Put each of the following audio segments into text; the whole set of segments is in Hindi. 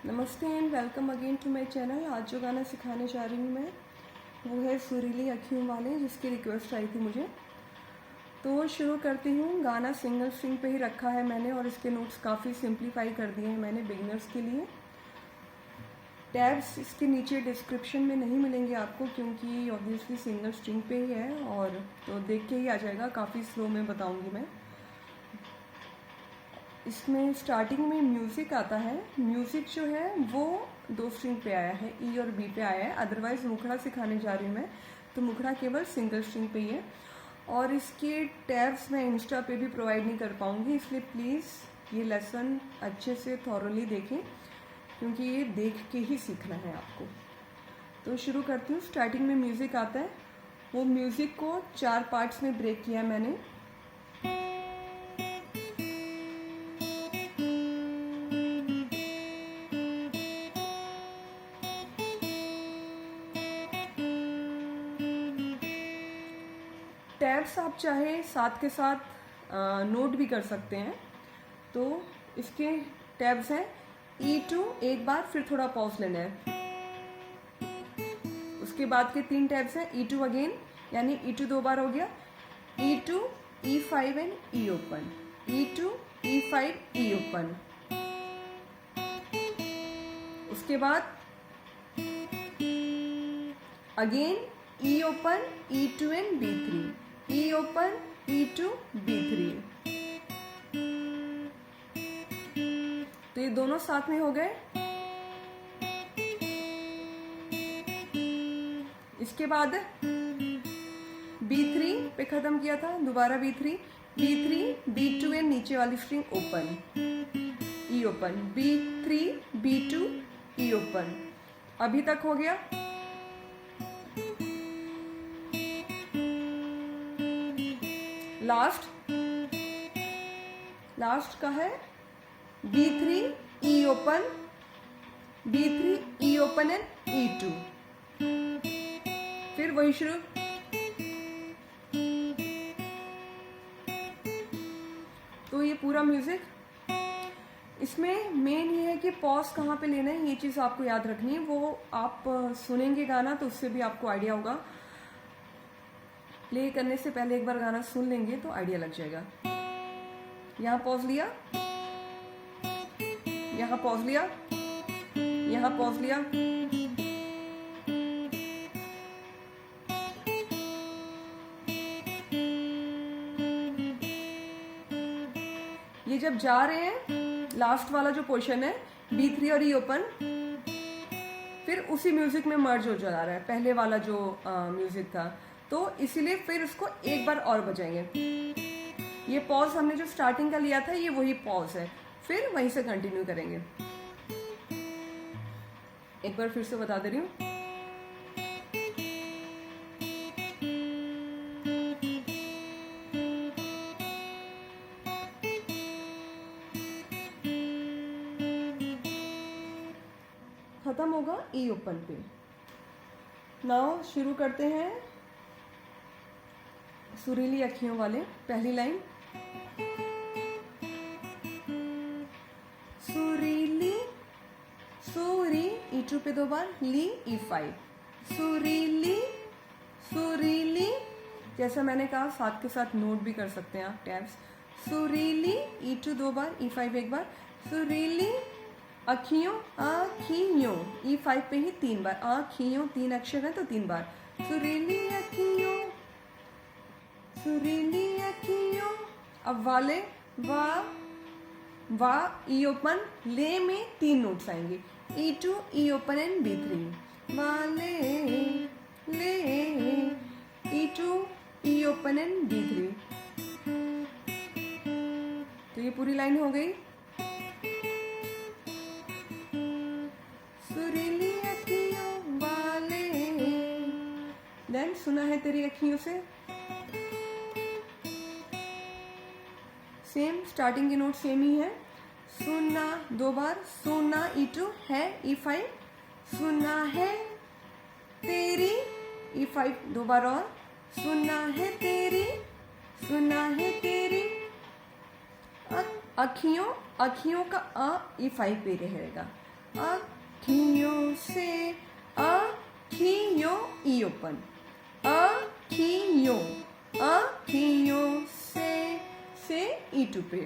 नमस्ते and welcome again to my channel. आज जो गाना सिखाने जा रही हूँ मैं वो है सुरीली अखियों वाले, जिसकी रिक्वेस्ट आई थी मुझे। तो शुरू करती हूँ। गाना सिंगल स्ट्रिंग पे ही रखा है मैंने और इसके नोट्स काफ़ी सिंप्लीफाई कर दिए हैं मैंने बिगिनर्स के लिए। टैब्स इसके नीचे डिस्क्रिप्शन में नहीं मिलेंगे आपको, क्योंकि ऑब्वियसली सिंगल स्ट्रिंग पे ही है और तो देख के ही आ जाएगा। काफ़ी स्लो में बताऊँगी मैं। इसमें स्टार्टिंग में म्यूज़िक आता है। म्यूज़िक जो है वो 2 स्ट्रिंग पे आया है, ई और बी पे आया है। अदरवाइज़ मुखड़ा सिखाने जा रही हूँ मैं, तो मुखड़ा केवल सिंगल स्ट्रिंग पे ही है। और इसके टैब्स मैं इंस्टा पे भी प्रोवाइड नहीं कर पाऊँगी, इसलिए प्लीज़ ये लेसन अच्छे से थॉरली देखें, क्योंकि ये देख के ही सीखना है आपको। तो शुरू करती हूँ। स्टार्टिंग में म्यूज़िक आता है। वो म्यूज़िक को 4 पार्ट्स में ब्रेक किया मैंने। टैब्स आप चाहे साथ के साथ नोट भी कर सकते हैं। तो इसके टैब्स हैं E2 एक बार, फिर थोड़ा पॉज लेना है। उसके बाद के 3 टैब्स हैं E2 अगेन, यानी E2 2 बार हो गया। E2 E5 and E open, E2 E5 E open. उसके बाद again E open E2 and B3, E open E2 B3। तो ये दोनों साथ में हो गए। इसके बाद B3 पे खत्म किया था, दोबारा B3 B2 एंड नीचे वाली string open, E open, B3 B2 E open. अभी तक हो गया। लास्ट का है B3 E open, B3 E open and E2। फिर वही शुरू। तो ये पूरा म्यूजिक। इसमें मेन ये है कि पॉज कहाँ पे लेना है, ये चीज़ आपको याद रखनी है। वो आप सुनेंगे गाना तो उससे भी आपको आइडिया होगा। प्ले करने से पहले एक बार गाना सुन लेंगे तो आइडिया लग जाएगा। यहाँ पॉज लिया, यहाँ पॉज लिया, यहाँ पॉज लिया। ये जब जा रहे हैं, लास्ट वाला जो पोर्शन है B3 और E ओपन, फिर उसी म्यूजिक में मर्ज हो जा रहा है पहले वाला जो म्यूजिक था, तो इसीलिए फिर उसको एक बार और बजाएंगे। ये पॉज हमने जो स्टार्टिंग का लिया था, ये वही पॉज है, फिर वहीं से कंटिन्यू करेंगे। एक बार फिर से बता दे रही हूँ। खत्म होगा E ओपन पे। नाउ शुरू करते हैं सुरीली अखियों वाले। पहली लाइन सुरीली, सूरी E2 पे 2 बार, ली E5, सुरीली सुरीली। जैसा मैंने कहा साथ के साथ नोट भी कर सकते हैं आप टैब्स। सुरीली E2 2 बार, E5 एक बार, सुरीली अखियों आखियों, E5 पे ही 3 बार, आखियों 3 अक्षर है तो 3 बार, सुरीली अखियों, सुरीली अखियों। अब वाले वा E ओपन, ले में 3 नोट्स आएंगे, E2 E open and B3, वाले ले E2 E open and B3। तो ये पूरी लाइन हो गई। सुरीली अखियों वाले, देन सुना है तेरी अखियों से। सेम स्टार्टिंग के नोट सेम ही है। सुना 2 बार, सुना E2 है E5, सुना है तेरी E5 2 बार और, सुना है तेरी, सुना है तेरी। अखियों, अखियों का E5 पे रहेगा, अखियों से, अखियों ई ओपन, अखियों, अखियों से ई टू पे।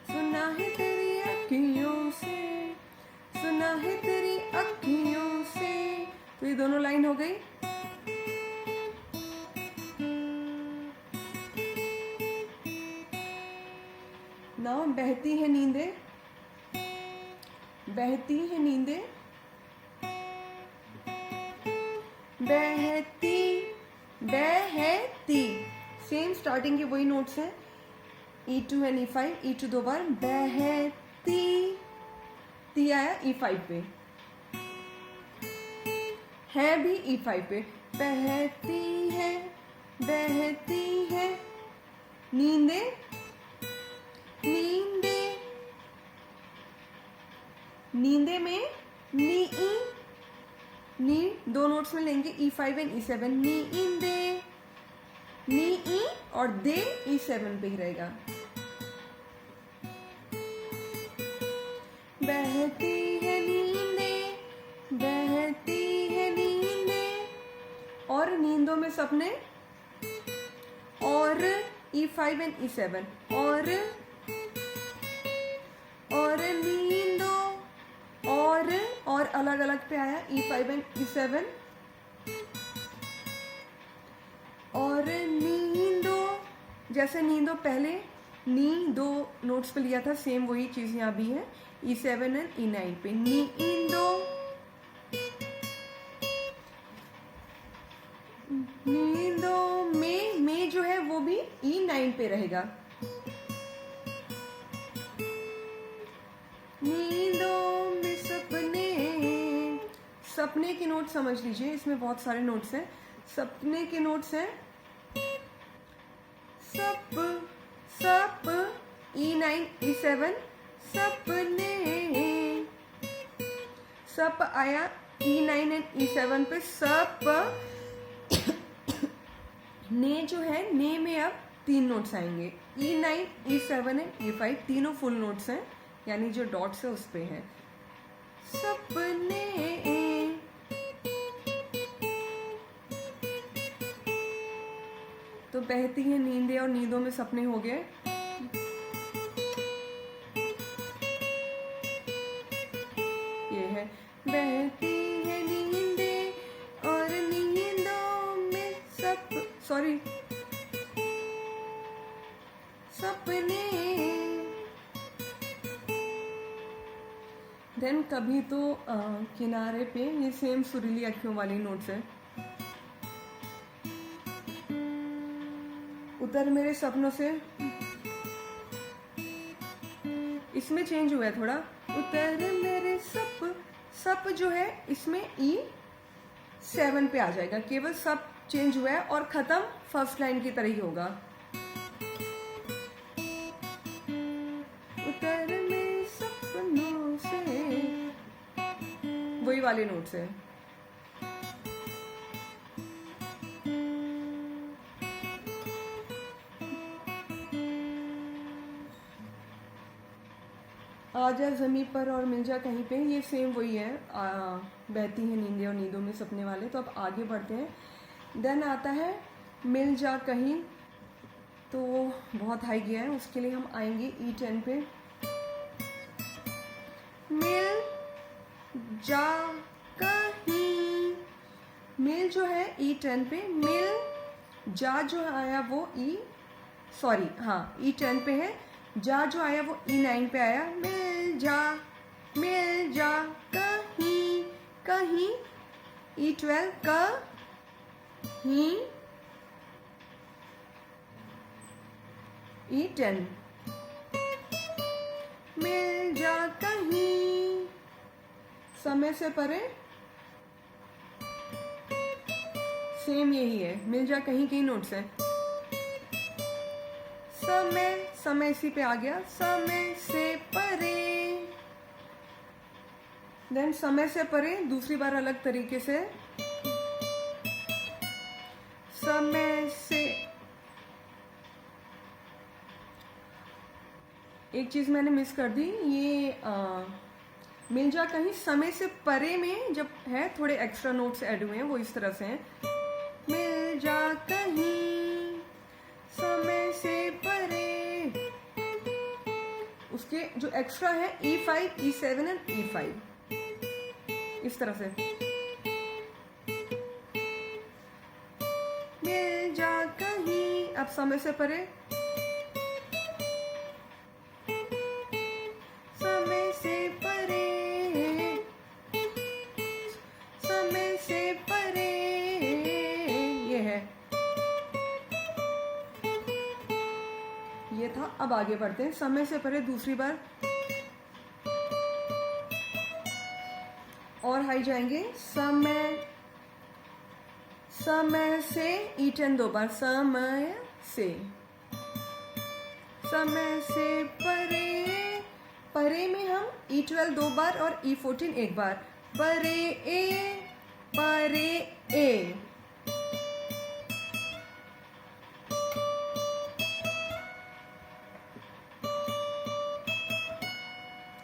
सुना है तेरी अखियों से, सुना है तेरी अखियों से। तो ये दोनों लाइन हो गई। नाउ बहती है नींदें, बहती है नींदें, बहती, बहती। सेम स्टार्टिंग के वही नोट्स हैं, E2 एंड E5, E2 दो बार, बहती, ती आया E5 पे, है भी E5 पे, बहती है, बहती है नींदे, नींदे, नींदे में नी, नी दो नोट्स में लेंगे E5 एंड E7, नींदे, नी और दे E7 पे ही रहेगा। बहती है नींदे, बहती है नींदे, और नींदों में सपने, और E5 एंड E7, और नींदों, और अलग अलग पे आया E5 एंड E7, और नींदों, जैसे नींदों पहले नी दो नोट्स पे लिया था, सेम वही चीज यहाँ भी है, E7 एंड E9 पे, नींदों, नींदों में जो है वो भी E9 पे रहेगा। नींदों में सपने, सपने के नोट समझ लीजिए, इसमें बहुत सारे नोट्स हैं। सपने के नोट्स हैं सप, सप E9 E7, सपने, सप आया E9 एंड E7 पे, सप। ने जो है, ने में अब तीन नोट्स आएंगे, E9 E7 एंड E5, तीनों फुल नोट्स हैं, यानी जो डॉट्स है उस पे है। सपने, तो बहती है नींदें और नींदों में सपने हो गए। ये है बहती है नींदें और नींदों में सॉरी सपने। देन कभी तो किनारे पे, ये सेम सुरीली अखियों वाली नोट्स है। उतर मेरे सपनों से, इसमें चेंज हुआ है थोड़ा, उतर मेरे सप जो है इसमें E7 पे आ जाएगा, केवल सप चेंज हुआ है, और खत्म फर्स्ट लाइन की तरह ही होगा। उतर मेरे सपनों से, वही वाले नोट्स है। आजा ज़मीं पर और मिल जा कहीं पे, ये सेम वही है, बहती है नींदें और नींदों में सपने वाले। तो अब आगे बढ़ते हैं। देन आता है मिल जा कहीं, तो बहुत हाई गया है, उसके लिए हम आएंगे E10 पे। मिल जा कहीं, मिल जो है E10 पे, मिल जा जो आया वो E10 पे है, जा जो आया वो E9 पे आया। मिल जा कहीं, कहीं E12, कहीं E10, मिल जा कहीं, समय से परे, सेम यही है, मिल जा कहीं के नोट्स है। समय इसी पे आ गया, समय से परे। देन समय से परे दूसरी बार अलग तरीके से, समय से। एक चीज मैंने मिस कर दी, ये मिल जा कहीं समय से परे में जब है थोड़े एक्स्ट्रा नोट्स ऐड हुए हैं वो इस तरह से हैं। मिल जा कहीं समय से परे, उसके जो एक्स्ट्रा है E5, E7 एंड E5 इस तरह से। मिल जा कहीं, अब समय से परे, समय से परे, समय से परे, ये है, ये था। अब आगे बढ़ते हैं। समय से परे दूसरी बार और हाई जाएंगे। समय, समय से E10 दो बार, समय से, समय से परे, परे में हम E12 दो बार और E14 एक बार। परे ए, परे ए,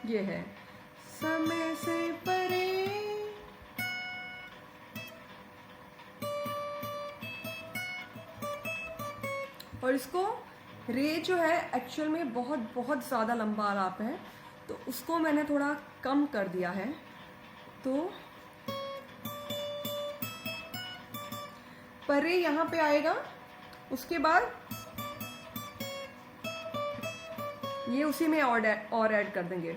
ये है समय से परे। और इसको रे जो है एक्चुअल में बहुत बहुत ज़्यादा लंबा आलाप है, तो उसको मैंने थोड़ा कम कर दिया है। तो परे यहाँ पे आएगा, उसके बाद ये उसी में और ऐड कर देंगे।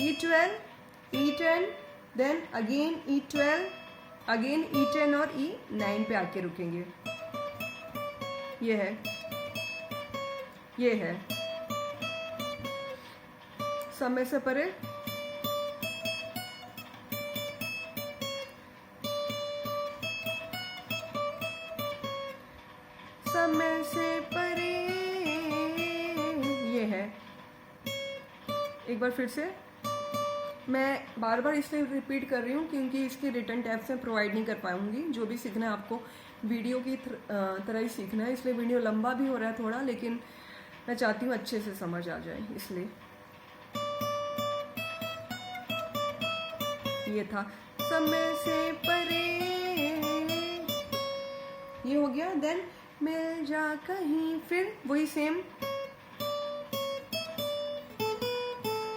E12, E10, then again E12, again E10 और E9 पे आके रुकेंगे। ये है, ये है समय से परे। समय से परे, ये है। एक बार फिर से, मैं बार बार इसलिए रिपीट कर रही हूँ क्योंकि इसके रिटर्न टैब्स में प्रोवाइड नहीं कर पाऊंगी। जो भी सीखना है आपको वीडियो की तरह ही सीखना है, इसलिए वीडियो लंबा भी हो रहा है थोड़ा, लेकिन मैं चाहती हूँ अच्छे से समझ आ जाए, इसलिए। ये था समय से परे, ये हो गया। देन मिल जा कहीं, फिर वही सेम,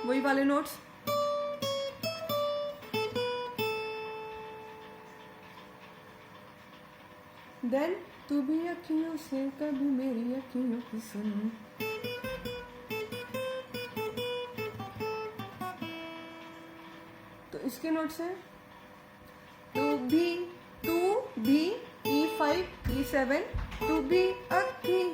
वही वाले नोट्स। देन तू भी अखियों से कभी मेरी अखियों की सुन, तो इसके नोट्स हैं तू भी E5, E7, तू भी अखियों,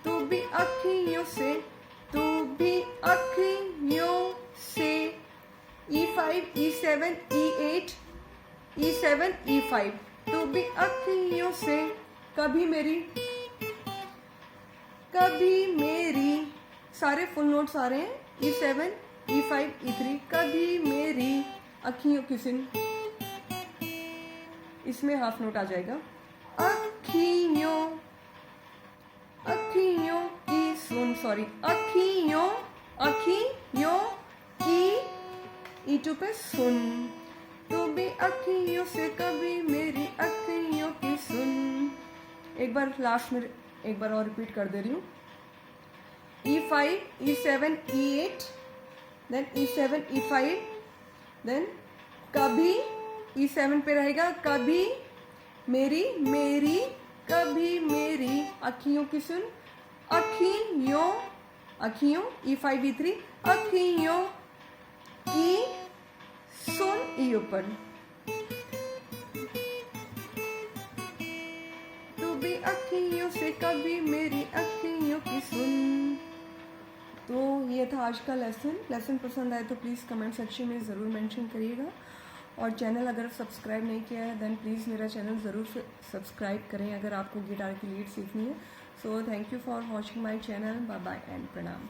तू भी अखियों से, तू भी अखियों से, E5, E7, E8, E7, E5, तू भी अखियों से, कभी मेरी, सारे फुल नोट्स आ रहे हैं। E7, E5, E3, कभी मेरी अखियों की सुन, इसमें हाफ नोट आ जाएगा। अखियों की सुन, सॉरी, अखियों की E2 पे सुन, तू भी अखियों से कभी मेरी अखियों की सुन। एक बार लास्ट में एक बार और रिपीट कर दे रही हूँ। E5, E7, E8, then E7, E5, then कभी E7 पे रहेगा, कभी मेरी कभी मेरी अखियों की सुन, अखियों E5, E3, अखियों की सुन, E ऊपर, तू भी अखियों से कभी मेरी अखियों की सुन। तो ये था आज का लेसन पसंद आए तो प्लीज़ कमेंट सेक्शन में ज़रूर मेंशन करिएगा, और चैनल अगर सब्सक्राइब नहीं किया है देन प्लीज़ मेरा चैनल ज़रूर सब्सक्राइब करें अगर आपको गिटार की लीड सीखनी है। So thank you for watching my channel, bye bye and प्रणाम।